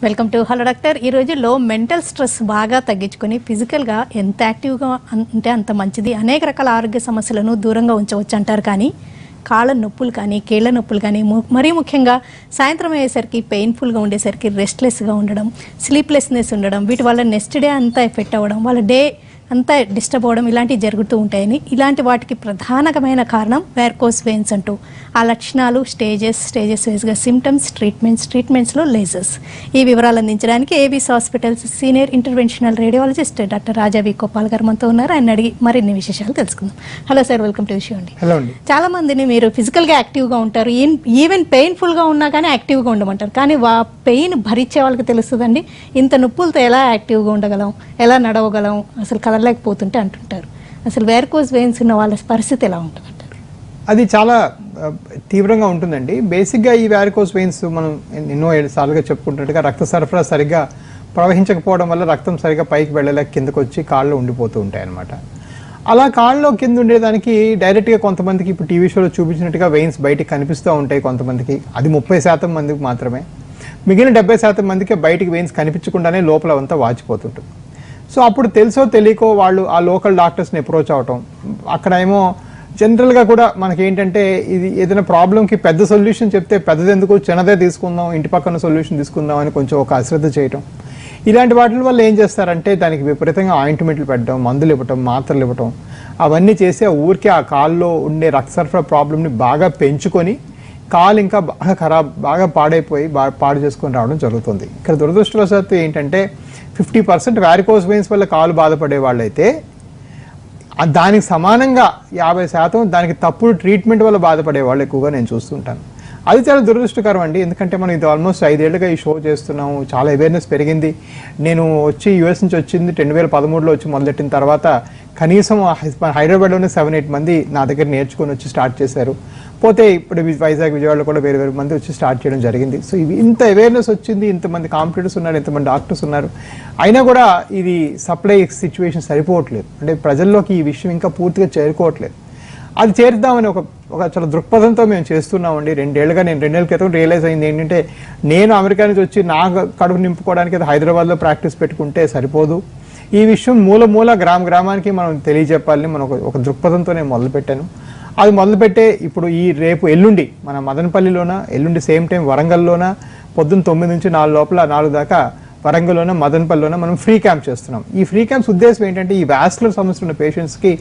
Welcome to hello doctor. ఈ రోజుల్లో mental stress బాగా తగ్గించుకొని ఫిజికల్గా ఎంత యాక్టివ్గా ఉంటే అంత మంచిది. అనేక రకాల ఆరోగ్య సమస్యలను దూరంగా ఉంచవచ్చు అంటారు. కానీ కాళ్ళ నొప్పులు కానీ కీళ్ళ నొప్పులు కానీ మరీ ముఖ్యంగా సాయంత్రం అయ్యేసరికి పెయిన్ఫుల్గా ఉండేసరికి రెస్ట్లెస్గా ఉండడం, స్లీప్లెస్నెస్ ఉండడం, వీటి వల్ల నెక్స్ట్ డే అంతా ఎఫెక్ట్ అవ్వడం, వాళ్ళ డే అంతా డిస్టర్బ్ అవ్వడం ఇలాంటివి జరుగుతూ ఉంటాయని, ఇలాంటి వాటికి ప్రధానమైన కారణం వారికోస్ వెయిన్స్ అంటూ ఆ లక్షణాలు స్టేజెస్ వైజ్గా సిమ్టమ్స్, ట్రీట్మెంట్స్లో లేజర్స్. ఈ వివరాలు అందించడానికి ఏబీస్ hospitals senior interventional radiologist doctor Raja V Gopal గారు మనతో ఉన్నారు. ఆయన అడిగి మరిన్ని విశేషాలు తెలుసుకుందాం. హలో సార్, వెల్కమ్ టు విషయం అండి. హలో అండి. చాలా మందిని మీరు ఫిజికల్గా యాక్టివ్గా ఉంటారు, ఈవెన్ పెయిన్ఫుల్గా ఉన్నా కానీ యాక్టివ్గా ఉండమంటారు. కానీ పెయిన్ భరించే వాళ్ళకి తెలుస్తుందండి ఇంత నొప్పులతో ఎలా యాక్టివ్గా ఉండగలం, ఎలా నడవగలం, అసలు కదలలేకపోతుంటే అంటుంటారు. అసలు వారికోస్ వెయిన్స్ ఉన్న వాళ్ళ పరిస్థితి ఎలా ఉంటుంది? అది చాలా తీవ్రంగా ఉంటుందండి. బేసిక్గా ఈ వారికోస్ వెయిన్స్ మనం ఎన్నో సార్లుగా చెప్పుకుంటున్నట్టుగా రక్త సరఫరా సరిగ్గా ప్రవహించకపోవడం వల్ల రక్తం సరిగ్గా పైకి వెళ్ళలేక కిందకు వచ్చి కాళ్ళు ఉండిపోతూ ఉంటాయి అన్నమాట. అలా కాళ్ళలో కింద ఉండేదానికి డైరెక్ట్గా కొంతమందికి ఇప్పుడు టీవీ షోలో చూపించినట్టుగా వెయిన్స్ బయటికి కనిపిస్తూ ఉంటాయి కొంతమందికి. అది 30% మందికి మాత్రమే. మిగిలిన 70% మందికి బయటికి వెయిన్స్ కనిపించకుండానే లోపల అంతా వాచిపోతుంటుంది. సో అప్పుడు తెలుసో తెలియకో వాళ్ళు ఆ లోకల్ డాక్టర్స్ని అప్రోచ్ అవటం. అక్కడ ఏమో జనరల్గా కూడా మనకి ఏంటంటే ఇది ఏదైనా ప్రాబ్లంకి పెద్ద సొల్యూషన్ చెప్తే పెద్దది ఎందుకు, చిన్నదే తీసుకుందాం, ఇంటి పక్కన సొల్యూషన్ తీసుకుందాం అని కొంచెం ఒక అశ్రద్ధ చేయటం. ఇలాంటి వాటి వల్ల ఏం చేస్తారంటే దానికి విపరీతంగా ఆయింట్మెంట్లు పెట్టడం, మందులు ఇవ్వటం, మాత్రలు ఇవ్వటం, అవన్నీ చేసి ఆ ఊరికి ఆ కాల్లో ఉండే రక్త సరఫరా ప్రాబ్లమ్ని బాగా పెంచుకొని కాలు ఇంకా బాగా పాడైపోయి పాడు చేసుకొని రావడం జరుగుతుంది. ఇక్కడ దురదృష్టవశాత్తు ఏంటంటే 50% వారికోస్ వెయిన్స్ వల్ల కాలు బాధపడే వాళ్ళైతే దానికి సమానంగా 50% దానికి తప్పుడు ట్రీట్మెంట్ వల్ల బాధపడే వాళ్ళు ఎక్కువగా నేను చూస్తుంటాను. అది చాలా దురదృష్టకరం అండి. ఎందుకంటే మనం ఇది ఆల్మోస్ట్ 5 ఏళ్ళుగా ఈ షో చేస్తున్నాము, చాలా అవేర్నెస్ పెరిగింది. నేను వచ్చి యూఎస్ నుంచి వచ్చింది 2013లో వచ్చి మొదలెట్టిన తర్వాత కనీసం హైదరాబాద్లోనే 7-8 మంది నా దగ్గర నేర్చుకొని వచ్చి స్టార్ట్ చేశారు. పోతే ఇప్పుడు వైజాగ్, విజయవాడలో కూడా వేరే మంది వచ్చి స్టార్ట్ చేయడం జరిగింది. సో ఇవి ఇంత అవేర్నెస్ వచ్చింది, ఇంతమంది కాంపిటేటర్స్ ఉన్నారు, ఇంతమంది డాక్టర్స్ ఉన్నారు, అయినా కూడా ఇది సప్లై సిచ్యువేషన్ సరిపోవట్లేదు. అంటే ప్రజల్లోకి ఈ విషయం ఇంకా పూర్తిగా చేరుకోవట్లేదు. అది చేరుద్దామని ఒక చాలా దృక్పథంతో మేము చేస్తున్నామండి. 2 ఏళ్ల క్రితం రియలైజ్ అయింది ఏంటంటే నేను అమెరికా నుంచి వచ్చి నా కడుపు నింపుకోవడానికి అది హైదరాబాద్లో ప్రాక్టీస్ పెట్టుకుంటే సరిపోదు. ఈ విషయం మూల గ్రామానికి మనం తెలియజెప్పాలని మనం ఒక దృక్పథంతో నేను మొదలుపెట్టాను. అది మొదలుపెట్టే ఇప్పుడు ఈ రేపు ఎల్లుండి మన మదనపల్లిలోన, ఎల్లుండి సేమ్ టైం వరంగల్లోన పొద్దున్న 9 నుంచి 4 లోపల 4 దాకా వరంగల్లోన, మదనపల్లిలోన మనం ఫ్రీ క్యాంప్ చేస్తున్నాం. ఈ ఫ్రీ క్యాంప్స్ ఉద్దేశం ఏంటంటే ఈ వాస్కులర్ సమస్యలు ఉన్న పేషెంట్స్కి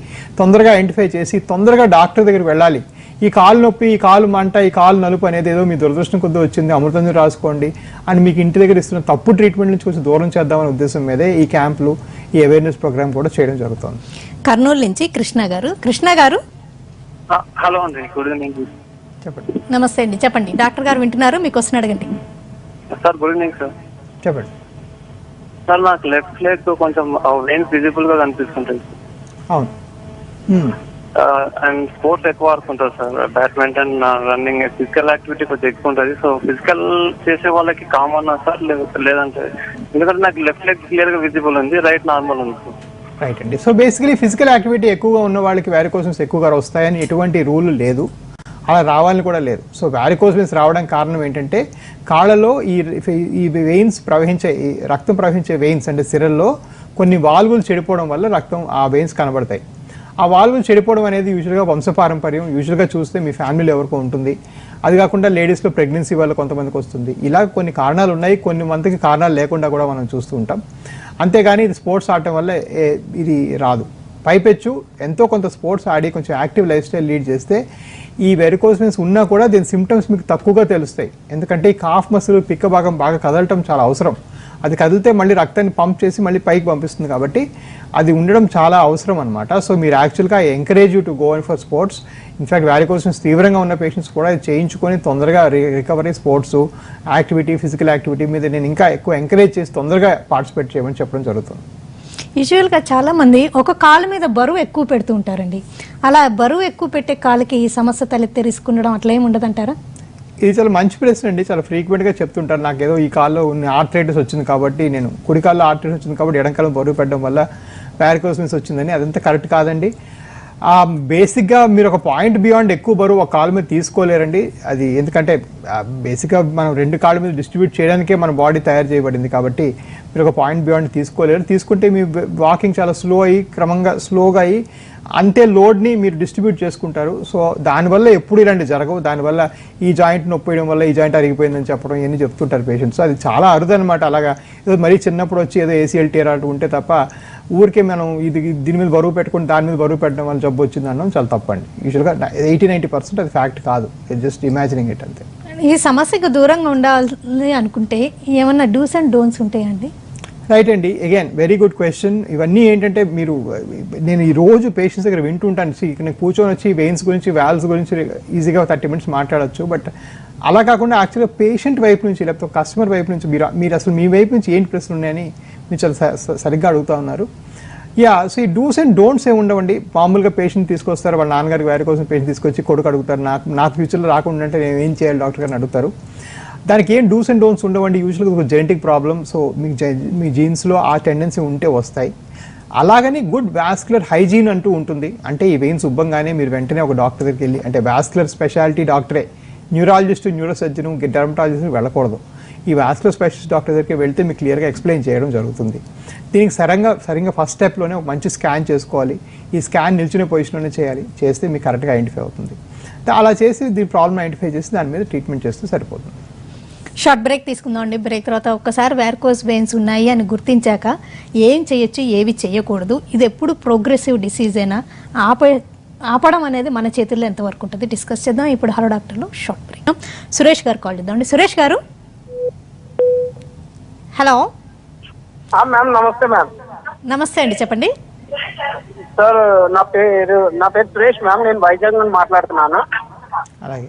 తొందరగా ఐడెంటిఫై చేసి తొందరగా డాక్టర్ దగ్గరికి వెళ్ళాలి. ఈ కాలు నొప్పి, ఈ కాలు మంట, ఈ కాలు నలుపు అనేది ఏదో మీ దురదృష్టం కొద్దిగా వచ్చింది, అమృతంజన్ రాసుకోండి అని మీకు ఇంటి దగ్గర ఇస్తున్న తప్పు ట్రీట్మెంట్ నుంచి కొంచెం దూరం చేద్దామనే ఉద్దేశం మీదే ఈ క్యాంపులు, ఈ అవేర్నెస్ ప్రోగ్రామ్ కూడా చేయడం జరుగుతుంది. కర్నూలు నుంచి కృష్ణ గారు హలో అండి, గుడ్ ఈవినింగ్. చెప్పండి. నమస్తే అండి, చెప్పండి. డాక్టర్ గారు వింటున్నారు, మీకు వస్తున్న అడగండి. Sir good evening sir. చెప్పండి సార్, నాకు లెఫ్ట్ లెగ్ కొంచెం వెయిన్స్ విజిబుల్ గా కనిపిస్తుంటాయి. అవును. అండ్ స్పోర్ట్స్ ఎక్కువ ఆడుతుంటారు sir, badminton, running, physical activity కొంచెం ఎక్కువ ఉంటుంది. సో ఫిజికల్ చేసే వాళ్ళకి కామన్ సార్ లేదంటే, ఎందుకంటే నాకు లెఫ్ట్ లెగ్ క్లియర్ గా విజిబుల్ ఉంది, రైట్ నార్మల్ ఉంది సార్. రైట్ అండి. సో బేసికలీ ఫిజికల్ యాక్టివిటీ ఎక్కువగా ఉన్న వాళ్ళకి వారికోస్ ఎక్కువగా వస్తాయని ఎటువంటి రూల్ లేదు, అలా రావాలని కూడా లేదు. సో వారికోస్ వెయిన్స్ రావడానికి కారణం ఏంటంటే కాళ్ళలో ఈ వెయిన్స్ ప్రవహించే, ఈ రక్తం ప్రవహించే వెయిన్స్ అంటే సిరల్లో కొన్ని వాల్వులు చెడిపోవడం వల్ల రక్తం ఆ వెయిన్స్ కనబడతాయి. ఆ వాల్వులు చెడిపోవడం అనేది యూజువల్గా వంశపారంపర్యం, యూజువల్గా చూస్తే మీ ఫ్యామిలీలో ఎవరికో ఉంటుంది. అది కాకుండా లేడీస్లో ప్రెగ్నెన్సీ వల్ల కొంతమందికి వస్తుంది. ఇలా కొన్ని కారణాలు ఉన్నాయి, కొన్ని మందికి కారణాలు లేకుండా కూడా మనం చూస్తూ ఉంటాం. అంతేగాని ఇది స్పోర్ట్స్ ఆడటం వల్ల ఇది రాదు. పైపెచ్చు ఎంతో కొంత స్పోర్ట్స్ ఆడి కొంచెం యాక్టివ్ లైఫ్ స్టైల్ లీడ్ చేస్తే ఈ వెరికోస్ వెయిన్స్ ఉన్నా కూడా దీని సిమ్టమ్స్ మీకు తక్కువగా తెలుస్తాయి. ఎందుకంటే ఈ కాఫ్ మసిల్, పిక్క భాగం బాగా కదలటం చాలా అవసరం. అది కదిలితే మళ్ళీ రక్తాన్ని పంప్ చేసి మళ్ళీ పైకి పంపిస్తుంది, కాబట్టి అది ఉండడం చాలా అవసరం అనమాట. సో మీరు యాక్చువల్గా encourage you to go in for sports. In fact varicose veins తీవ్రంగా ఉన్న పేషెంట్స్ కూడా చేయించుకొని తొందరగా recovery, sports activity, physical activity మీద నేను ఇంకా ఎక్కువ ఎంకరేజ్ చేసి తొందరగా పార్టిసిపేట్ చేయమని చెప్పడం జరుగుతుంది. యూజువల్గా చాలా మంది ఒక కాలు మీద బరువు ఎక్కువ పెడుతూ ఉంటారండి. అలా బరువు ఎక్కువ పెట్టే కాలుకి ఈ సమస్య తలెత్తే రిస్క్ ఉండడం అట్లా ఏమి ఉండదంటారా? ఇది చాలా మంచి ప్రశ్న అండి. చాలా ఫ్రీక్వెంట్గా చెప్తుంటారు, నాకు ఏదో ఈ కాల్లో ఉన్న ఆర్థరైటిస్ వచ్చింది కాబట్టి, నేను కుడి కాల్లో ఆర్థరైటిస్ వచ్చింది కాబట్టి ఎడంకాలం బరువు పెట్టడం వల్ల వారికోస్ వెయిన్స్ వచ్చిందని. అదంతా కరెక్ట్ కాదండి. బేసిక్గా మీరు ఒక పాయింట్ బియాండ్ ఎక్కువ బరువు ఒక కాలు మీద తీసుకోలేరండి. అది ఎందుకంటే బేసిక్గా మనం 2 కాళ్ళ మీద డిస్ట్రిబ్యూట్ చేయడానికే మన బాడీ తయారు చేయబడింది కాబట్టి మీరు ఒక పాయింట్ బియాండ్ తీసుకోలేరు. తీసుకుంటే మీ వాకింగ్ చాలా క్రమంగా స్లోగా అయ్యి అంతే లోడ్ని మీరు డిస్ట్రిబ్యూట్ చేసుకుంటారు. సో దానివల్ల ఎప్పుడు ఇలాంటి జరగవు. దానివల్ల ఈ జాయింట్ నొప్పియడం వల్ల ఈ జాయింట్ అరిగిపోయిందని చెప్పడం ఇవన్నీ చెప్తుంటారు పేషెంట్స్. అది చాలా అరుదు అనమాట. అలాగా ఏదో మరీ చిన్నప్పుడు వచ్చి ఏదో ఏసీఎల్ టీఆర్ అంటూ ఉంటే తప్ప ఊరికే మనం దీని మీద బరువు పెట్టుకుని దాని మీద బరువు పెట్టడం వల్ల జబ్బు వచ్చింది అనడం చాలా తప్పండి. యూజువల్గా 80-90% అది ఫ్యాక్ట్ కాదు, జస్ట్ ఇమాజినింగ్ ఇట్ అంతే. ఈ సమస్యకు దూరంగా ఉండాలి అనుకుంటే ఏమన్నా డూస్ అండ్ డోంట్స్ ఉంటాయండి? రైట్ అండి, అగైన్ వెరీ గుడ్ క్వశ్చన్. ఇవన్నీ ఏంటంటే నేను ఈ రోజు పేషెంట్స్ దగ్గర వింటుంటాను. ఇక్కడ కూర్చొని వచ్చి వెయిన్స్ గురించి వాల్వ్స్ గురించి ఈజీగా 30 minutes మాట్లాడచ్చు. బట్ అలా కాకుండా యాక్చువల్గా పేషెంట్ వైపు నుంచి లేకపోతే కస్టమర్ వైపు నుంచి మీరు అసలు మీ వైపు నుంచి ఏంటి ప్రశ్నలు ఉన్నాయని మీరు చాలా సరిగ్గా అడుగుతూ ఉన్నారు. సో ఈ డూస్ అండ్ డోంట్స్ ఏమి ఉండవండి. మామూలుగా పేషెంట్ తీసుకొస్తారు, వాళ్ళ నాన్నగారికి వారి కోసం పేషెంట్ తీసుకొచ్చి కొడుకు అడుగుతారు, నాకు ఫ్యూచర్లో రాకుండా అంటే నేను ఏం చేయాలి డాక్టర్ గారిని అడుగుతారు. దానికి ఏం డూస్ అండ్ డోంట్స్ ఉండవండి. యూజువల్గా ఒక జెనెటిక్ ప్రాబ్లమ్, సో మీ జీన్స్లో ఆ టెండెన్సీ ఉంటే వస్తాయి. అలాగని గుడ్ వాస్కులర్ హైజీన్ అంటూ ఉంటుంది. అంటే ఈ వెయిన్స్ ఉబ్బంగానే మీరు వెంటనే ఒక డాక్టర్ దగ్గరికి వెళ్ళి, అంటే వాస్కులర్ స్పెషాలిటీ డాక్టరే, న్యూరాలజిస్ట్, న్యూరోసర్జన్, డెర్మటాలజిస్ట్ వెళ్ళకూడదు. ఈ వాస్కులర్ స్పెషలిస్ట్ డాక్టర్ దగ్గరికి వెళ్తే మీకు క్లియర్గా ఎక్స్ప్లెయిన్ చేయడం జరుగుతుంది. దీనికి సరిగ్గా ఫస్ట్ స్టెప్లోనే ఒక మంచి స్కాన్ చేసుకోవాలి. ఈ స్కాన్ నిల్చునే పొజిషన్లోనే చేయాలి. చేస్తే మీకు కరెక్ట్గా ఐడెంటిఫై అవుతుంది. అలా చేసి దీని ప్రాబ్లమ్ ఐడెంటిఫై చేసి దాని మీద ట్రీట్మెంట్ చేస్తే సరిపోతుంది. షార్ట్ బ్రేక్ తీసుకుందాం అండి. బ్రేక్ తర్వాత ఒక్కసారి వారికోస్ వెయిన్స్ ఉన్నాయి అని గుర్తించాక ఏం చేయొచ్చు, ఏవి చేయకూడదు, ఇది ఎప్పుడు ప్రోగ్రెసివ్ డిసీజేనా, ఆపడం అనేది మన చేతుల్లో ఎంతవరకు ఉంటుంది డిస్కస్ చేద్దాం. ఇప్పుడు హలో డాక్టర్లో షార్ట్ బ్రేక్. సురేష్ గారు కాల్ చేద్దాం అండి. సురేష్ గారు, హలో. మ్యామ్ నమస్తే. మ్యామ్ నమస్తే అండి, చెప్పండి సార్. నా పేరు సురేష్ మ్యామ్. నేను వైజాగ్ నుండి మాట్లాడుతున్నాను. అలాగే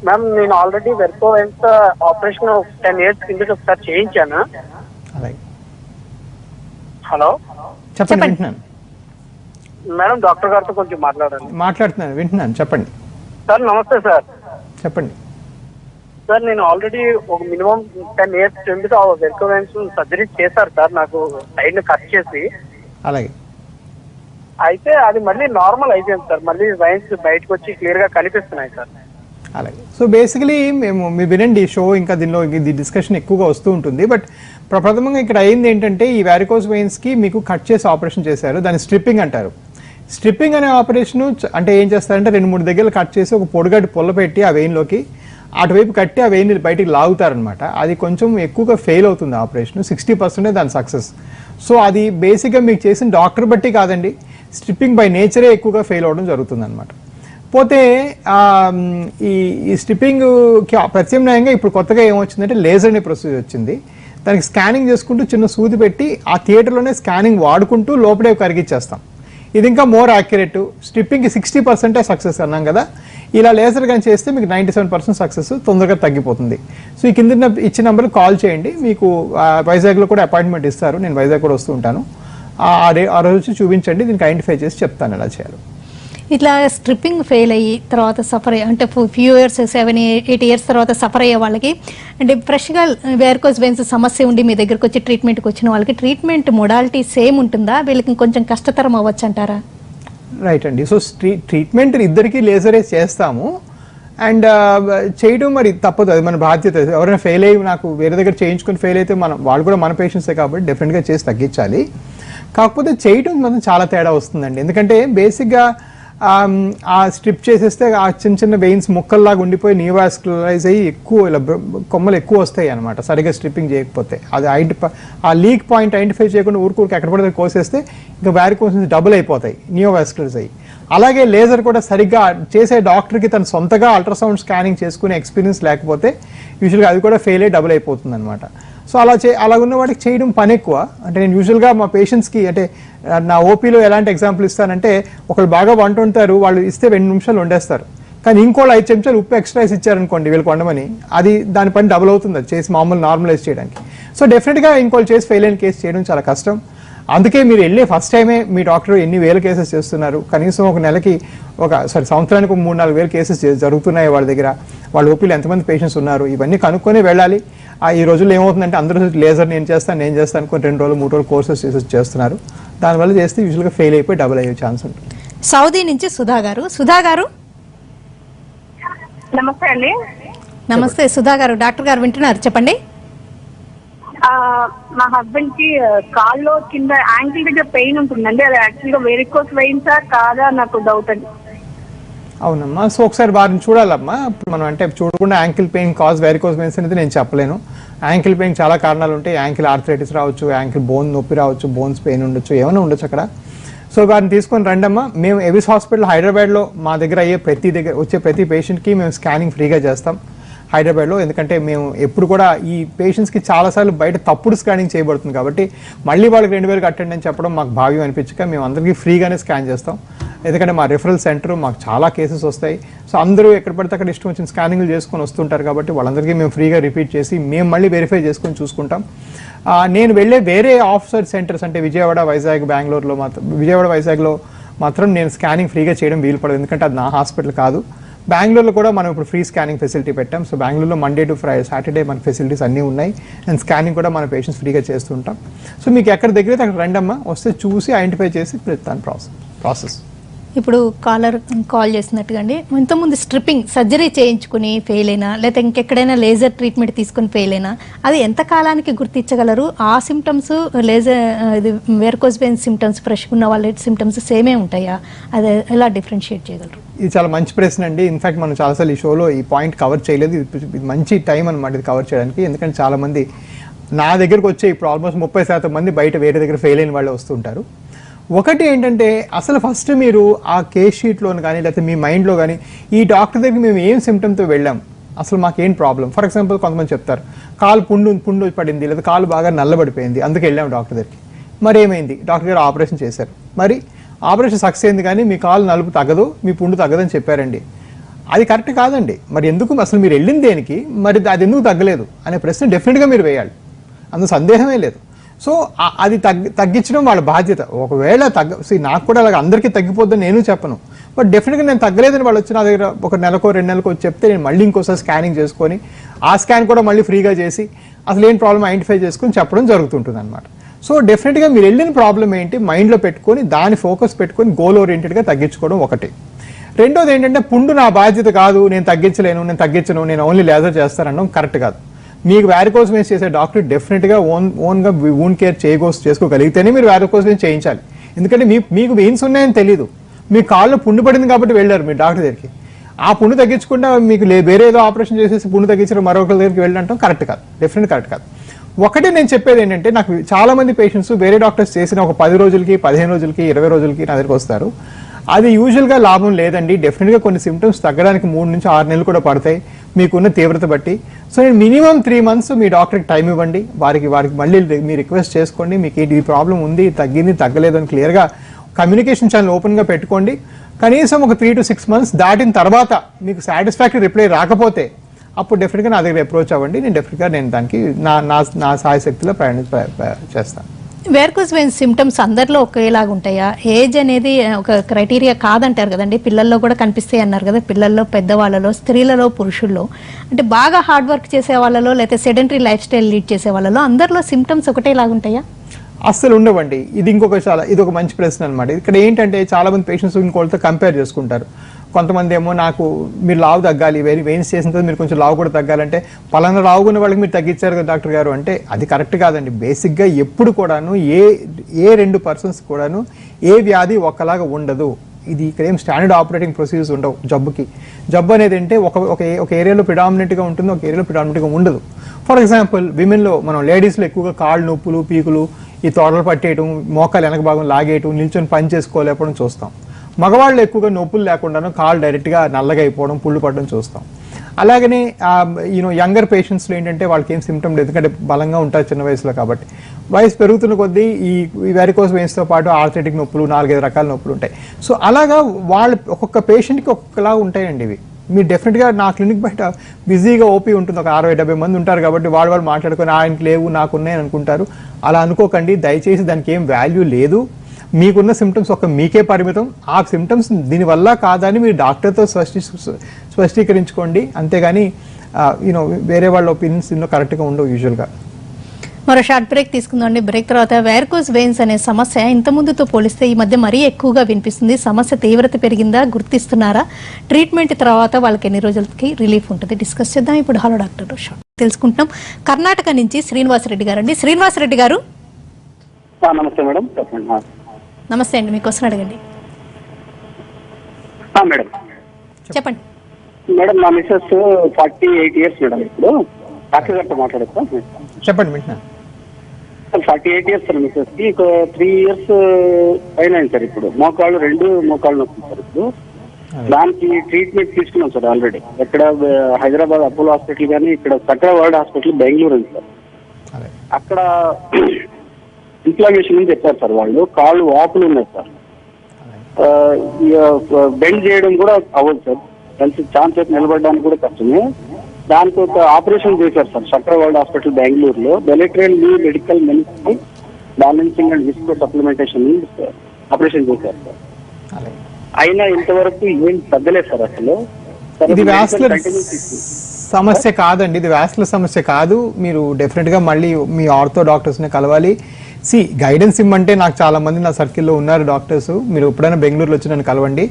మ్యామ్, నేను ఆల్రెడీ వెర్కో వెయిన్స్ ఆపరేషన్ 10 years కింద ఒకసారి చేయించాను. అలాగే హలో చెప్పండి. మేడం, డాక్టర్ గారితో కొంచెం మాట్లాడుతున్నాను. వింటున్నాను, చెప్పండి సార్. నమస్తే సార్. చెప్పండి సార్, నేను ఆల్రెడీ ఒక మినిమం 10 years కింద వెర్కో వెయిన్స్ సర్జరీ చేశారు సార్, నాకు సైడ్ ని కట్ చేసి. అలాగే అయితే అది మళ్ళీ నార్మల్ అయిపోయింది సార్. మళ్ళీ వెయిన్స్ బయటకు వచ్చి క్లియర్ గా కనిపిస్తున్నాయి సార్. అలాగే సో బేసికలీ మీరు వినండి షో, ఇంకా దీనిలో ఇది డిస్కషన్ ఎక్కువగా వస్తూ ఉంటుంది. బట్ ప్రథమంగా ఇక్కడ అయింది ఏంటంటే ఈ వారికోస్ వెయిన్స్కి మీకు కట్ చేసి ఆపరేషన్ చేశారు. దాన్ని స్ట్రిప్పింగ్ అంటారు. స్ట్రిప్పింగ్ అనే ఆపరేషన్ అంటే ఏం చేస్తారంటే 2-3 దగ్గర కట్ చేసి ఒక పొడిగడ్డి పొల్ల పెట్టి ఆ వెయిన్లోకి అటువైపు కట్టి ఆ వెయిన్ బయటికి లాగుతారనమాట. అది కొంచెం ఎక్కువగా ఫెయిల్ అవుతుంది ఆపరేషన్. 60% దాని సక్సెస్. సో అది బేసిక్గా మీకు చేసిన డాక్టర్ బట్టి కాదండి, స్ట్రిప్పింగ్ బై నేచరే ఎక్కువగా ఫెయిల్ అవ్వడం జరుగుతుంది అనమాట. పోతే ఈ స్ట్రిప్పింగ్కి ప్రత్యామ్నాయంగా ఇప్పుడు కొత్తగా ఏమొచ్చిందంటే లేజర్ అనే ప్రొసీజర్ వచ్చింది. దానికి స్కానింగ్ చేసుకుంటూ చిన్న సూది పెట్టి ఆ థియేటర్లోనే స్కానింగ్ వాడుకుంటూ లోపలే కరిగిచ్చేస్తాం. ఇది ఇంకా మోర్ యాక్యురేట్. స్ట్రిప్పింగ్కి 60% సక్సెస్ అన్నాం కదా, ఇలా లేజర్ కానీ చేస్తే మీకు 97% సక్సెస్ తొందరగా తగ్గిపోతుంది. సో ఈ కింద ఇచ్చిన నెంబర్కి కాల్ చేయండి. మీకు వైజాగ్లో కూడా అపాయింట్మెంట్ ఇస్తారు. నేను వైజాగ్ కూడా వస్తూ ఉంటాను. ఆ రోజు వచ్చి చూపించండి, దీనికి ఐడెంటిఫై చేసి చెప్తాను ఎలా చేయాలి. ఇట్లా స్ట్రిప్పింగ్ ఫెయిల్ అయ్యి తర్వాత సఫర్ అంటే ఫ్యూ ఇయర్స్ 7-8 years తర్వాత సఫర్ అయ్యే వాళ్ళకి అంటే ఫ్రెష్గా వారికోస్ వెయిన్స్ సమస్య ఉండి మీ దగ్గరకు వచ్చి ట్రీట్మెంట్కి వచ్చిన వాళ్ళకి ట్రీట్మెంట్ మోడాలిటీ సేమ్ ఉంటుందా, వీళ్ళకి కొంచెం కష్టతరం అవ్వచ్చు అంటారా? రైట్ అండి. సో ట్రీట్మెంట్ ఇద్దరికి లేజరే చేస్తాము. అండ్ చేయడం మరి తప్పదు, అది మన బాధ్యత. ఎవరైనా ఫెయిల్ అయ్యి నాకు వేరే దగ్గర చేయించుకొని ఫెయిల్ అయితే వాళ్ళు కూడా మన పేషెంట్సే కాబట్టి డెఫినెట్గా చేసి తగ్గించాలి. కాకపోతే చేయడం మాత్రం చాలా తేడా వస్తుందండి. ఎందుకంటే బేసిక్గా ఆ స్ట్రిప్ చేసేస్తే ఆ చిన్న వెయిన్స్ ముక్కల్లాగా ఉండిపోయి నియోవాస్కులరైజ్ అయ్యి ఎక్కువ ఇలా కొమ్మలు ఎక్కువ వస్తాయి అనమాట, సరిగ్గా స్ట్రిప్పింగ్ చేయకపోతే. అది ఆ లీక్ పాయింట్ ఐడెంటిఫై చేయకుండా ఊరికి ఎక్కడ పడితే కోసేస్తే ఇంకా వారికోస్ డబుల్ అయిపోతాయి, నియోవాస్కులరైజ్ అయ్యి. అలాగే లేజర్ కూడా సరిగ్గా చేసే డాక్టర్కి తను సొంతగా అల్ట్రాసౌండ్ స్కానింగ్ చేసుకునే ఎక్స్పీరియన్స్ లేకపోతే యూజువల్గా అది కూడా ఫెయిల్ అయ్యి డబుల్ అయిపోతుంది అనమాట. సో అలా ఉన్న వాడికి చేయడం పని ఎక్కువ. అంటే నేను యూజువల్గా మా పేషెంట్స్కి అంటే నా ఓపీలో ఎలాంటి ఎగ్జాంపుల్ ఇస్తానంటే, ఒకళ్ళు బాగా వంట వండుతారు, వాళ్ళు ఇస్తే 2 నిమిషాలు వండేస్తారు. కానీ ఇంకోళ్ళు 5 చెంచాలు ఉప్పు ఎక్స్ట్రా ఇచ్చారనుకోండి వీళ్ళకి వండమని, అది దాని పని డబుల్ అవుతుంది అది చేసి మామూలు నార్మలైజ్ చేయడానికి. సో డెఫినెట్గా ఇంకోళ్ళు చేసి ఫెయిల్ అయిన కేసు చేయడం చాలా కష్టం. అందుకే మీరు వెళ్ళే ఫస్ట్ టైమే మీ డాక్టర్ ఎన్ని వేల కేసెస్ చేస్తున్నారు, కనీసం ఒక నెలకి సంవత్సరానికి 3-4 వేల కేసెస్ జరుగుతున్నాయి వాళ్ళ దగ్గర, వాళ్ళ ఓపీలో ఎంతమంది పేషెంట్స్ ఉన్నారు, ఇవన్నీ కనుక్కొని వెళ్ళాలి. ఈ రోజుల్లో ఏమవుతుందంటే అందరూ లేజర్ నేను చేస్తాను అనుకుని 2 రోజులు 3 రోజులు కోర్సెస్ చేస్తున్నారు. దానివల్ల చేస్తే యూజువల్గా ఫెయిల్ అయిపోయి డబుల్ అయ్యే ఛాన్స్ ఉంటుంది. సౌదీ నుంచి సుధా గారు నమస్తే అండి. నమస్తే సుధా గారు, డాక్టర్ గారు వింటున్నారు, చెప్పండి. మా హస్బెండ్ కి కాల్లో కింద యాంకిల్ దగ్గర పెయిన్ ఉంటుందండి. అది యాక్చువల్గా వెరికోస్ వెయిన్సా కాదా నాకు డౌట్ అండి. అవునమ్మా, సో ఒకసారి వారిని చూడాలమ్మా. మనం అంటే చూడకుండా ankle pain cause varicose veins అనేది నేను చెప్పలేను. యాంకిల్ పెయిన్ చాలా కారణాలు ఉంటాయి. యాంకిల్ ఆర్థరైటిస్ రావచ్చు, యాంకిల్ బోన్ నొప్పి రావచ్చు, బోన్స్ పెయిన్ ఉండొచ్చు, ఏమైనా ఉండొచ్చు అక్కడ. సో వారిని తీసుకొని రండమ్మా. మేము ఎవిస్ హాస్పిటల్ హైదరాబాద్లో మా దగ్గర వచ్చే ప్రతి పేషెంట్కి మేము స్కానింగ్ ఫ్రీగా చేస్తాం హైదరాబాద్లో. ఎందుకంటే మేము ఎప్పుడు కూడా ఈ పేషెంట్స్కి చాలాసార్లు బయట తప్పుడు స్కానింగ్ చేయబడుతుంది కాబట్టి మళ్ళీ వాళ్ళకి 2000 కట్టండి అని చెప్పడం మాకు భావ్యం అనిపించక మేము అందరికీ ఫ్రీగానే స్కాన్ చేస్తాం. ఎందుకంటే మా రిఫరల్ సెంటర్ మాకు చాలా కేసెస్ వస్తాయి. సో అందరూ ఎక్కడ పడితే అక్కడ ఇష్టం వచ్చిన స్కానింగ్లు చేసుకొని వస్తుంటారు కాబట్టి వాళ్ళందరికీ మేము ఫ్రీగా రిపీట్ చేసి మేము మళ్ళీ వెరిఫై చేసుకొని చూసుకుంటాం. నేను వెళ్ళే వేరే ఆఫ్సైడ్ సెంటర్స్ అంటే విజయవాడ, వైజాగ్, బెంగళూరులో వైజాగ్లో మాత్రం నేను స్కానింగ్ ఫ్రీగా చేయడం వీలు పడదు, ఎందుకంటే అది నా హాస్పిటల్ కాదు. బెంగళూరులో కూడా మనం ఇప్పుడు ఫ్రీ స్కానింగ్ ఫెసిలిటీ పెట్టాం. సో బెంగళూరులో మండే టు ఫ్రైడే, సాటర్డే మన ఫెసిలిటీస్ అన్నీ ఉన్నాయి. అండ్ స్కానింగ్ కూడా మన పేషెంట్స్ ఫ్రీగా చేస్తుంటాం. సో మీకు ఎక్కడ దగ్గర అక్కడ రండమ్మా, వస్తే చూసి ఐడెంటిఫై చేసి పెడతాను ప్రాసెస్. ఇప్పుడు కాల్ చేసినట్టుగా అండి, ఇంతకుముందు స్ట్రిప్పింగ్ సర్జరీ చేయించుకుని ఫెయిల్ అయినా లేకపోతే ఇంకెక్కడైనా లేజర్ ట్రీట్మెంట్ తీసుకుని ఫెయిల్ అయినా అది ఎంత కాలానికి గుర్తించగలరు? ఆ సిమ్టమ్స్ లేజర్ ఇది వెరికోస్ వెయిన్ సిమ్టమ్స్ ఫ్రెష్గా ఉన్న వాళ్ళ సిమ్టమ్స్ సేమే ఉంటాయా? అది ఎలా డిఫరెన్షియేట్ చేయగలరు? ఇది చాలా మంచి ప్రశ్న అండి. ఇన్ఫాక్ట్ మనం చాలాసార్లు ఈ షోలో ఈ పాయింట్ కవర్ చేయలేదు. ఇది మంచి టైం అనమాట ఇది కవర్ చేయడానికి. ఎందుకంటే చాలామంది నా దగ్గరకు వచ్చే ఇప్పుడు ఆల్మోస్ట్ 30% మంది బయట వేరే దగ్గర ఫెయిల్ అయిన వాళ్ళు వస్తుంటారు. ఒకటి ఏంటంటే అసలు ఫస్ట్ మీరు ఆ కేస్ షీట్లోని కానీ లేకపోతే మీ మైండ్లో కానీ ఈ డాక్టర్ దగ్గరికి మేము ఏం సిమ్టమ్తో వెళ్ళాం, అసలు మాకేం ప్రాబ్లం. ఫర్ ఎగ్జాంపుల్ కొంతమంది చెప్తారు కాలు పుండు పడింది లేదా కాలు బాగా నల్లబడిపోయింది అందుకు వెళ్ళాం డాక్టర్ దగ్గరికి. మరి ఏమైంది? డాక్టర్ గారు ఆపరేషన్ చేశారు, మరి ఆపరేషన్ సక్సెస్ అయింది కానీ మీ కాలు నలుపు తగ్గదు, మీ పుండు తగ్గదని చెప్పారండి. అది కరెక్ట్ కాదండి. మరి ఎందుకు అసలు మీరు వెళ్ళింది దేనికి, మరి అది ఎందుకు తగ్గలేదు అనే ప్రశ్న డెఫినెట్గా మీరు వేయాలి, అందులో సందేహమే లేదు. సో అది తగ్గించడం వాళ్ళ బాధ్యత. ఒకవేళ నాకు కూడా అలాగ అందరికీ తగ్గిపోద్దని నేను చెప్పను, బట్ డెఫినెట్గా నేను తగ్గలేదని వాళ్ళు వచ్చి నా దగ్గర ఒక నెలకో 2 నెలలకో చెప్తే నేను మళ్ళీ ఇంకోసారి స్కానింగ్ చేసుకొని ఆ స్కాన్ కూడా మళ్ళీ ఫ్రీగా చేసి అసలు ఏం ప్రాబ్లం ఐడెంటిఫై చేసుకొని చెప్పడం జరుగుతుంటుంది అనమాట. సో డెఫినెట్గా మీరు వెళ్ళిన ప్రాబ్లం ఏంటి మైండ్లో పెట్టుకొని దాని ఫోకస్ పెట్టుకొని గోల్ ఓరియంటెడ్గా తగ్గించుకోవడం ఒకటి. రెండోది ఏంటంటే పుండు నా బాధ్యత కాదు, నేను తగ్గించను, నేను ఓన్లీ లేజర్ చేస్తానడం కరెక్ట్ కాదు. మీకు వ్యారికోస్ వెయిన్స్ చేసే డాక్టర్ డెఫినెట్గా ఓన్గా వూండ్ కేర్ చేసుకోగలిగితేనే మీరు వ్యారికోస్ వెయిన్స్ చేయించాలి. ఎందుకంటే మీకు వెయిన్స్ ఉన్నాయని తెలియదు, మీ కాళ్ళు పుండు పడింది కాబట్టి వెళ్ళారు మీరు డాక్టర్ దగ్గరికి. ఆ పుండు తగ్గించకుండా మీకు వేరే ఏదో ఆపరేషన్ చేసేసి పుండు తగ్గించడం మరొకరి దగ్గరికి వెళ్ళడం కరెక్ట్ కాదు, డెఫినెట్ కరెక్ట్ కాదు. ఒకటి నేను చెప్పేది ఏంటంటే నాకు చాలా మంది పేషెంట్స్ వేరే డాక్టర్స్ చేసిన ఒక 10 రోజులకి 15 రోజులకి 20 రోజులకి నా దగ్గరికి వస్తారు. అది యూజువల్గా లాభం లేదండి. డెఫినెట్గా కొన్ని సిమ్టమ్స్ తగ్గడానికి 3 నుంచి 6 నెలలు కూడా పడతాయి మీకున్న తీవ్రత బట్టి. సో నేను మినిమం 3 months మీ డాక్టర్కి టైం ఇవ్వండి, వారికి మళ్ళీ మీరు రిక్వెస్ట్ చేసుకోండి, మీకు ఈ ప్రాబ్లం ఉంది, తగ్గింది తగ్గలేదు అని క్లియర్గా కమ్యూనికేషన్ ఛానల్ ఓపెన్గా పెట్టుకోండి. కనీసం ఒక 3 to 6 months దాటిన తర్వాత మీకు సాటిస్ఫాక్టరీ రిప్లై రాకపోతే అప్పుడు డెఫినెట్గా నా దగ్గర అప్రోచ్ అవ్వండి. నేను దానికి నా సాయశక్తిలో చేస్తాను. వెరికోస్ వెయిన్స్ సిమ్టమ్స్ అందరిలో ఒకేలాగా ఉంటాయా? ఏజ్ అనేది ఒక క్రైటీరియా కాదంటారు కదండి. పిల్లల్లో కూడా కనిపిస్తాయి అన్నారు కదా, పిల్లల్లో, పెద్దవాళ్ళలో, స్త్రీలలో, పురుషుల్లో. అంటే బాగా హార్డ్ వర్క్ చేసే వాళ్ళలో లేకపోతే సెడెంటరీ లైఫ్ స్టైల్ లీడ్ చేసే వాళ్ళలో అందరిలో సిమ్టమ్స్ ఒకటేలాగా ఉంటాయా? అస్సలు ఉండవండి. ఇది ఒక మంచి ప్రశ్న అనమాట. ఇక్కడ ఏంటంటే చాలా మంది పేషెంట్స్ ఇంకోళ్ళతో కంపేర్ చేసుకుంటారు. కొంతమంది ఏమో నాకు మీరు లావు తగ్గాలి, వెయిన్స్ చేసిన తర్వాత మీరు కొంచెం లావు కూడా తగ్గాలంటే పలానా లావుకున్న వాళ్ళకి మీరు తగ్గించారు కదా డాక్టర్ గారు అంటే అది కరెక్ట్ కాదండి. బేసిక్గా ఎప్పుడు కూడాను ఏ 2 persons కూడాను ఏ వ్యాధి ఒక్కలాగా ఉండదు. ఇది ఇక్కడ ఏం స్టాండర్డ్ ఆపరేటింగ్ ప్రొసీజర్స్ ఉండవు జబ్బుకి. జబ్బు అనేది అంటే ఒక ఏరియాలో ప్రిడామినెంట్గా ఉంటుంది, ఒక ఏరియాలో ప్రిడామినెంట్గా ఉండదు. ఫర్ ఎగ్జాంపుల్ విమెన్లో మనం లేడీస్లో ఎక్కువగా కాళ్ళు నొప్పులు, పీకులు, ఈ తోడలు పట్టేయటం, మోకాలు వెనక భాగం లాగేయటం, నిల్చొని పని చేసుకోలేకపోవడం చూస్తాం. మగవాళ్ళు ఎక్కువగా నొప్పులు లేకుండాను కాళ్ళు డైరెక్ట్గా నల్లగా అయిపోవడం, పుళ్ళు పడడం చూస్తాం. అలాగనే యంగర్ పేషెంట్స్లో ఏంటంటే వాళ్ళకి ఏం సిమ్టమ్ లేదు, ఎందుకంటే బలంగా ఉంటారు చిన్న వయసులో కాబట్టి. వయసు పెరుగుతున్న కొద్దీ ఈ వెరికోస్ వెయిన్స్తో పాటు ఆర్థరైటిక్ నొప్పులు, 4-5 రకాల నొప్పులు ఉంటాయి. సో అలాగా వాళ్ళు ఒక్కొక్క పేషెంట్కి ఒక్కొక్కలా ఉంటాయండి ఇవి. మీరు డెఫినెట్గా నా క్లినిక్ బయట బిజీగా ఓపీ ఉంటుంది, ఒక 60-70 మంది ఉంటారు కాబట్టి వాళ్ళు మాట్లాడుకొని ఆయనకి లేవు నాకున్నాయని అనుకుంటారు. అలా అనుకోకండి దయచేసి, దానికి ఏం వాల్యూ లేదు. మీకున్న సిమ్టమ్స్ మీకే పరిమితం. ఆ సిమ్టమ్స్ దీనివల్ల కాదని మీరు డాక్టర్తో స్పష్టీకరించుకోండి. అంతేగాని యూనో వేరే వాళ్ళ ఒపీనియన్స్ ఇందులో కరెక్ట్గా ఉండవు యూజువల్గా. మరో షార్ట్ బ్రేక్ తీసుకుందామండి. బ్రేక్ తర్వాత వెరికోస్ వెయిన్స్ అనే సమస్య ఇంత ముందుతో పోలిస్తే ఈ మధ్య మరీ ఎక్కువగా వినిపిస్తుంది. సమస్య తీవ్రత పెరిగిందా, గుర్తిస్తున్నారా, ట్రీట్మెంట్ తర్వాత వాళ్ళకి ఎన్ని రోజులకి రిలీఫ్ ఉంటుంది, డిస్కస్ చేద్దాం. ఇప్పుడు హలో డాక్టర్ షార్ట్ తెలుసుకుంటున్నాం. కర్ణాటక నుంచి శ్రీనివాసరెడ్డి గారు అండి. శ్రీనివాసరెడ్డి గారు నమస్తే మేడం. నమస్తే అండి, మీకు క్వశ్చన్ అడగండి. మేడం చెప్పండి. మేడం మా మిస్సెస్ 48 years మేడం. ఇప్పుడు డాక్టర్ గారితో మాట్లాడతా. చెప్పండి వింటున్నా. 48 years సార్ మిస్సెస్ కి. 3 years పైన అయింది సార్. ఇప్పుడు రెండు మోకాళ్ళు నొప్పి సార్. ఇప్పుడు దానికి ట్రీట్మెంట్ తీసుకున్నాం సార్ ఆల్రెడీ. ఎక్కడ హైదరాబాద్ అపోలో హాస్పిటల్ కానీ ఇక్కడ సక్రా వరల్డ్ హాస్పిటల్ బెంగళూరు ఉంది సార్. అక్కడ ఇన్ఫ్లమేషన్ అని చెప్పారు సార్ వాళ్ళు. కాళ్ళు వాపులు ఉన్నాయి సార్. బెండ్ చేయడం కూడా అవ్వదు సార్. కలిసి ఛాన్స్ అయితే నిలబడడానికి కూడా కష్టమే. దానికి ఒక ఆపరేషన్ చేశారు సార్ సక్రా వరల్డ్ హాస్పిటల్ బెంగళూరులో. బెలిట్రైల్ medical medicine balancing and viscosupplementation operation చేశారు సార్. అయినా ఇంతవరకు ఏం తగ్గలేదు సార్. అసలు ఇది వాస్కులర్ సమస్య కాదండి, ఇది వాస్కులర్ సమస్య కాదు. మీరు డెఫినెట్గా మళ్ళీ మీ ఆర్థో డాక్టర్స్ని కలవాలి. గైడెన్స్ ఇమ్మంటే నాకు చాలా మంది నా సర్కిల్లో ఉన్నారు డాక్టర్స్. మీరు ఎప్పుడైనా బెంగళూరులో వచ్చి నన్ను కలవండి.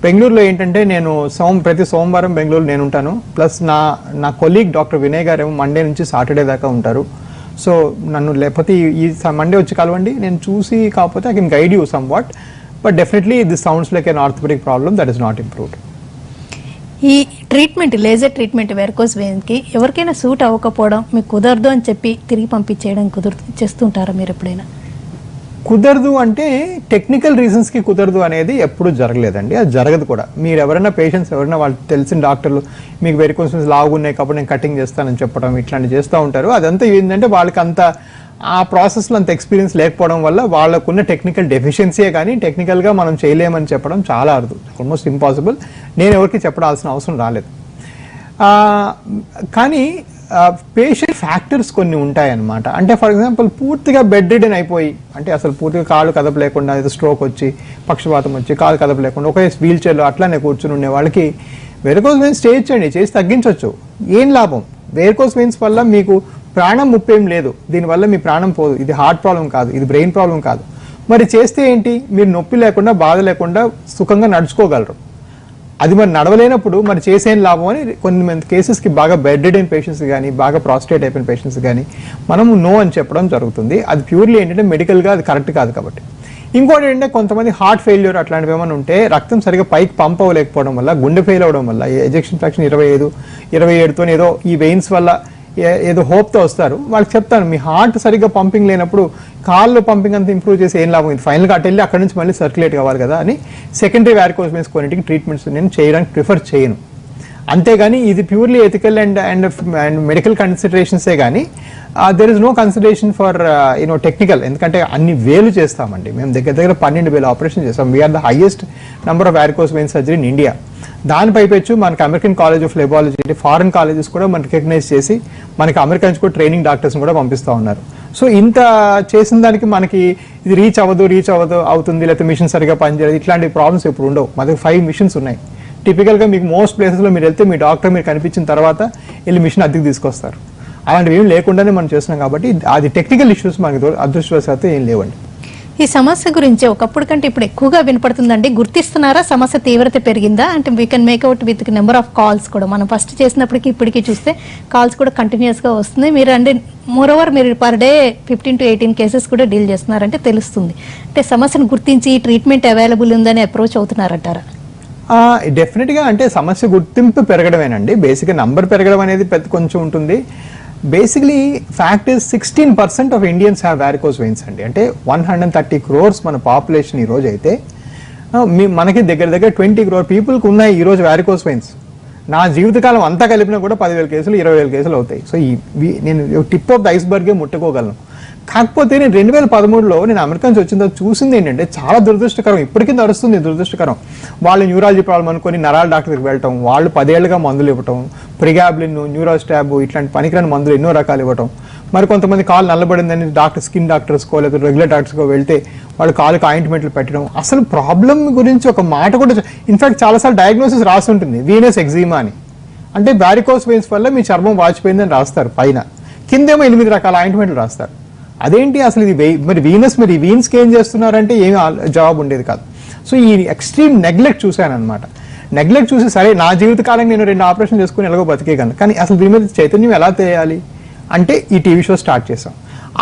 బెంగళూరులో ఏంటంటే నేను ప్రతి సోమవారం బెంగళూరు నేను ఉంటాను. ప్లస్ నా కొలీగ్ డాక్టర్ వినయ్ గారు ఏమో మండే నుంచి సాటర్డే దాకా ఉంటారు. సో నన్ను లేకపోతే ఈ మండే వచ్చి కలవండి. నేను చూసి కాకపోతే I can guide you somewhat. But definitely this sounds like an orthopaedic problem that is not improved. ఈ ట్రీట్మెంట్, లేజర్ ట్రీట్మెంట్ వెరికోస్ వెయిన్కి ఎవరికైనా సూట్ అవ్వకపోవడం, మీకు కుదరదు అని చెప్పి తిరిగి పంపించేయడం చేస్తుంటారా మీరు ఎప్పుడైనా? కుదరదు అంటే టెక్నికల్ రీజన్స్కి కుదరదు అనేది ఎప్పుడు జరగలేదండి, అది జరగదు కూడా. మీరు ఎవరైనా పేషెంట్స్ ఎవరైనా వాళ్ళు తెలిసిన డాక్టర్లు మీకు వెరికోస్ వెయిన్స్ లాగున్నాయి కాబట్టి నేను కటింగ్ చేస్తానని చెప్పడం ఇట్లాంటివి చేస్తూ ఉంటారు. అదంతా ఏంటంటే వాళ్ళకి అంత ఆ ప్రాసెస్లో అంత ఎక్స్పీరియన్స్ లేకపోవడం వల్ల వాళ్ళకున్న టెక్నికల్ డెఫిషియన్సీయే కానీ టెక్నికల్గా మనం చేయలేమని చెప్పడం చాలా అరుదు, ఆల్మోస్ట్ ఇంపాసిబుల్. నేను ఎవరికి చెప్పడాల్సిన అవసరం రాలేదు. కానీ పేషెంట్ ఫ్యాక్టర్స్ కొన్ని ఉంటాయన్నమాట. అంటే ఫర్ ఎగ్జాంపుల్ పూర్తిగా బెడ్ రిడెన్ అయిపోయి, అంటే అసలు పూర్తిగా కాళ్ళు కదపలేకుండా, ఏదో స్ట్రోక్ వచ్చి పక్షపాతం వచ్చి కాళ్ళు కదపలేకుండా ఒకే వీల్ చైర్లో అట్లానే కూర్చుని ఉండే వాళ్ళకి వెరికోస్ వెయిన్స్ చేయొచ్చండి, చేసి తగ్గించవచ్చు. ఏం లాభం? వెరికోస్ వెయిన్స్ వల్ల మీకు ప్రాణం ముప్పేం లేదు, దీనివల్ల మీ ప్రాణం పోదు. ఇది హార్ట్ ప్రాబ్లం కాదు, ఇది బ్రెయిన్ ప్రాబ్లం కాదు. మరి చేస్తే ఏంటి? మీరు నొప్పి లేకుండా బాధ లేకుండా సుఖంగా నడుచుకోగలరు. అది మరి నడవలేనప్పుడు మరి చేసేం లాభం అని కొన్ని కేసెస్కి బాగా బెడ్ రిడెన్ పేషెంట్స్ కానీ బాగా ప్రాస్టేట్ అయిపోయిన పేషెంట్స్ కానీ మనము నో అని చెప్పడం జరుగుతుంది. అది ప్యూర్లీ ఏంటంటే మెడికల్గా అది కరెక్ట్ కాదు కాబట్టి. ఇంకోటి ఏంటంటే కొంతమంది హార్ట్ ఫెయిల్యూర్ అట్లాంటివి ఏమైనా ఉంటే రక్తం సరిగా పైకి పంప్ అవ్వలేకపోవడం వల్ల, గుండె ఫెయిల్ అవ్వడం వల్ల, ఎజెక్షన్ ఫ్రాక్షన్ 27తో ఏదో ఈ వెయిన్స్ వల్ల ఏదో హోప్తో వస్తారు. వాళ్ళకి చెప్తాను, మీ హార్ట్ సరిగ్గా పంపింగ్ లేనప్పుడు కాళ్ళు పంపింగ్ అంతా ఇంప్రూవ్ చేసి ఏం లాభం? ఇది ఫైనల్గా అటు వెళ్ళి అక్కడ నుంచి మళ్ళీ సర్క్యులేట్ కావాలి కదా అని సెకండరీ వారికోస్ వెయిన్స్ కొన్నింటికి ట్రీట్మెంట్స్ నేను చేయడానికి ప్రిఫర్ చేయను. అంతేగాని ఇది ప్యూర్లీ ఎథికల్ అండ్ మెడికల్ కన్సిడరేషన్సే కానీ there is no consideration for technical. ఎందుకంటే అన్ని వేలు చేస్తామండి మేము, దగ్గర 12,000 ఆపరేషన్ చేస్తాం. We are the highest number of varicose veins surgery in India. దానిపై పెచ్చు మనకి అమెరికన్ కాలేజ్ ఆఫ్ లెబాలజీ అంటే ఫారెన్ కాలేజెస్ కూడా మనకి రికగ్నైజ్ చేసి మనకి అమెరికా నుంచి కూడా ట్రైనింగ్ డాక్టర్స్ కూడా పంపిస్తూ ఉన్నారు. సో ఇంత చేసిన దానికి మనకి ఇది రీచ్ అవుతుంది లేకపోతే మిషన్ సరిగా పనిచేయదు ఇట్లాంటి ప్రాబ్లమ్స్ ఎప్పుడు ఉండవు. మా దగ్గర 5 మిషన్స్ ఉన్నాయి. టిపికల్గా మీకు మోస్ట్ ప్లేసెస్లో మీరు వెళ్తే మీ డాక్టర్ మీరు కనిపించిన తర్వాత వెళ్ళి మిషన్ అద్దెకి తీసుకొస్తారు. అలాంటివి ఏం లేకుండానే మనం చేస్తున్నాం కాబట్టి అది టెక్నికల్ ఇష్యూస్ మనకి అదృష్టవశాత్తు ఏం లేవండి. ఈ సమస్య గురించి ఒకప్పుడు కంటే ఇప్పుడు ఎక్కువగా వినపడుతుందండి. గుర్తిస్తున్నారా? సమస్య తీవ్రత పెరిగిందా? అంటే we can make out with number of calls కూడా. మనం ఫస్ట్ చేసినప్పటికీ ఇప్పటికీ చూస్తే కాల్స్ కూడా కంటిన్యూస్గా వస్తుంది. మీరు అంటే మోరోవర్ మీరు పర్ డే 15 to 18 కేసెస్ కూడా డీల్ చేస్తున్నారంటే తెలుస్తుంది. అంటే సమస్యను గుర్తించి ట్రీట్మెంట్ అవైలబుల్ ఉందని అప్రోచ్ అవుతున్నారంటారా? డెఫినెట్గా అంటే సమస్య గుర్తింపు పెరగడమేనండి. బేసిక్గా నంబర్ పెరగడం అనేది కొంచెం ఉంటుంది. Basically fact is 16% of Indians have varicose veins అండి. అంటే 130 crores మన పాపులేషన్ ఈరోజు అయితే మనకి దగ్గర 20 crore పీపుల్కి ఉన్నాయి ఈరోజు వారికోస్ వెయిన్స్. నా జీవితకాలం అంతా కలిపినా కూడా 10,000 కేసులు 20,000 కేసులు అవుతాయి. సో నేను టిప్ ఆఫ్ ద ఐస్బర్గే ముట్టుకోగలను. కాకపోతే నేను 2013లో నేను అమెరికా నుంచి వచ్చిన తర్వాత చూసింది ఏంటంటే చాలా దురదృష్టకరం, ఇప్పటికీ నడుస్తుంది దురదృష్టకరం. వాళ్ళు న్యూరాలజీ ప్రాబ్లం అనుకొని నరాల డాక్టర్కి వెళ్ళటం, వాళ్ళు 10 ఏళ్ళుగా మందులు ఇవ్వటం, ప్రిగాబ్లిన్, న్యూరోస్టాబ్ ఇట్లాంటి పనికిరాని మందులు ఎన్నో రకాలు ఇవ్వటం. మరి కొంతమంది కాలు నల్లబడిందని స్కిన్ డాక్టర్స్కో లేదా రెగ్యులర్ డాక్టర్స్కో వెళ్తే వాళ్ళు కాలుకి ఆయింట్మెంట్లు పెట్టడం. అసలు ప్రాబ్లం గురించి ఒక మాట కూడా, ఇన్ఫాక్ట్ చాలాసార్లు డయాగ్నోసిస్ రాసి ఉంటుంది వీనస్ ఎగ్జిమా అని. అంటే వారికోస్ వెయిన్స్ వల్ల మీ చర్మం వాచిపోయిందని రాస్తారు పైన, కిందేమో 8 రకాల ఆయింట్మెంట్లు రాస్తారు. అదేంటి అసలు ఇది మరి వీన్స్కి ఏం చేస్తున్నారంటే ఏమీ జవాబు ఉండేది కాదు. సో ఈ ఎక్స్ట్రీమ్ నెగ్లెక్ట్ చూశాను అనమాట. నెగ్లెక్ట్ చూసి సరే నా జీవితకాలం నేను 2 ఆపరేషన్ చేసుకుని ఎలాగో బతికేయగలను, కానీ అసలు దీని మీద చైతన్యం ఎలా తేయాలి అంటే ఈ టీవీ షో స్టార్ట్ చేసాం.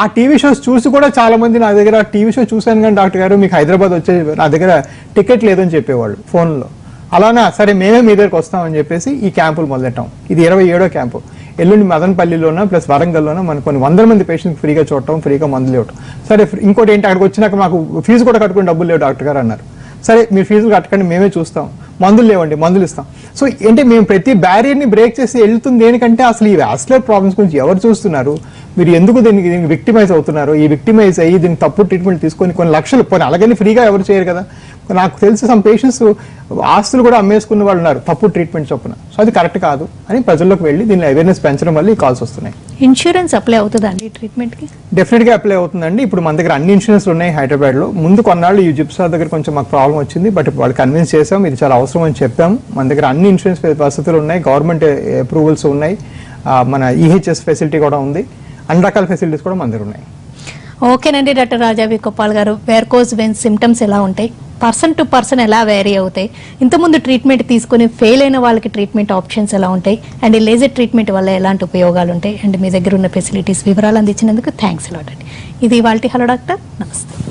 ఆ టీవీ షోస్ చూసి కూడా చాలా మంది నా దగ్గర టీవీ షో చూశాను కానీ డాక్టర్ గారు మీకు హైదరాబాద్ వచ్చే నా దగ్గర టికెట్ లేదని చెప్పేవాళ్ళు ఫోన్లో. అలానా సరే మేమే మీ దగ్గరకు వస్తామని చెప్పేసి ఈ క్యాంపులు మొదలెట్టాం. ఇది 27వ క్యాంపు. ఎల్లుండి మదనపల్లిలోన ప్లస్ వరంగల్లోన మనకు కొన్ని 100 మంది పేషెంట్స్ ఫ్రీగా చూడటం, ఫ్రీగా మందులు ఇవ్వటం. సరే ఇంకోటి ఏంటి, అక్కడికి వచ్చినాక మాకు ఫీజు కూడా కట్టుకుని డబ్బులు లేవు డాక్టర్ గారు అన్నారు. సరే మీరు ఫీజులు కట్టకండి, మేమే చూస్తాం, మందులు లేవండి మందులు ఇస్తాం. సో అంటే మేము ప్రతి బ్యారియర్ని బ్రేక్ చేసి వెళ్తుంది దేనికంటే అసలు ఈ వాస్కులర్ ప్రాబ్లమ్స్ గురించి ఎవరు చూస్తున్నారు, మీరు ఎందుకు దీనికి విక్టిమైజ్ అవుతున్నారు, ఈ విక్టిమైజ్ అయ్యి దీనికి తప్పు ట్రీట్మెంట్ తీసుకొని కొన్ని లక్షలు పోనీ అలాగని ఫ్రీగా ఎవరు చేయరు కదా. నాకు తెలిసి సమ్ పేషెంట్స్ ఆస్తులు కూడా అమ్మేసుకున్న వాళ్ళు ఉన్నారు తప్పు ట్రీట్మెంట్ చొప్పున. సో అది కరెక్ట్ కాదు అని ప్రజల్లోకి వెళ్ళి దీన్ని అవేర్నెస్ పెంచడం వల్ల ఈ కాల్స్ వస్తున్నాయి. ఇన్సూరెన్స్ అప్లై అవుతుందండి ట్రీట్మెంట్కి? డెఫినెట్గా అప్లై అవుతుందండి. ఇప్పుడు మన దగ్గర అన్ని ఇన్సూరెన్స్ ఉన్నాయి హైదరాబాద్లో. ముందు కొన్నాళ్ళు ఈ జిప్సా దగ్గర కొంచెం మాకు ప్రాబ్లం వచ్చింది, బట్ వాళ్ళు కన్విన్స్ చేసాం ఇది చాలా అవసరం అని చెప్పాము. మన దగ్గర అన్ని ఇన్సూరెన్స్ వసతులు ఉన్నాయి, గవర్నమెంట్ అప్రూవల్స్ ఉన్నాయి, మన ఈహెచ్ఎస్ ఫెసిలిటీ కూడా ఉంది, అన్ని రకాల ఫెసిలిటీస్ కూడా మన దగ్గర ఉన్నాయి. ఓకేనండి డాక్టర్ రాజా వి కొప్పాల్ గారు, వెరికోస్ వెయిన్స్ సిమ్టమ్స్ ఎలా ఉంటాయి, పర్సన్ టు పర్సన్ ఎలా వేరీ అవుతాయి, ఇంతకుముందు ట్రీట్మెంట్ తీసుకుని ఫెయిల్ అయిన వాళ్ళకి ట్రీట్మెంట్ ఆప్షన్స్ ఎలా ఉంటాయి, అండ్ లేజర్ ట్రీట్మెంట్ వల్ల ఎలాంటి ఉపయోగాలు ఉంటాయి, అండ్ మీ దగ్గర ఉన్న ఫెసిలిటీస్ వివరాలు అందించినందుకు థ్యాంక్స్ అలాట్ అండి. ఇది ఇవాల్టి హలో డాక్టర్, నమస్తే.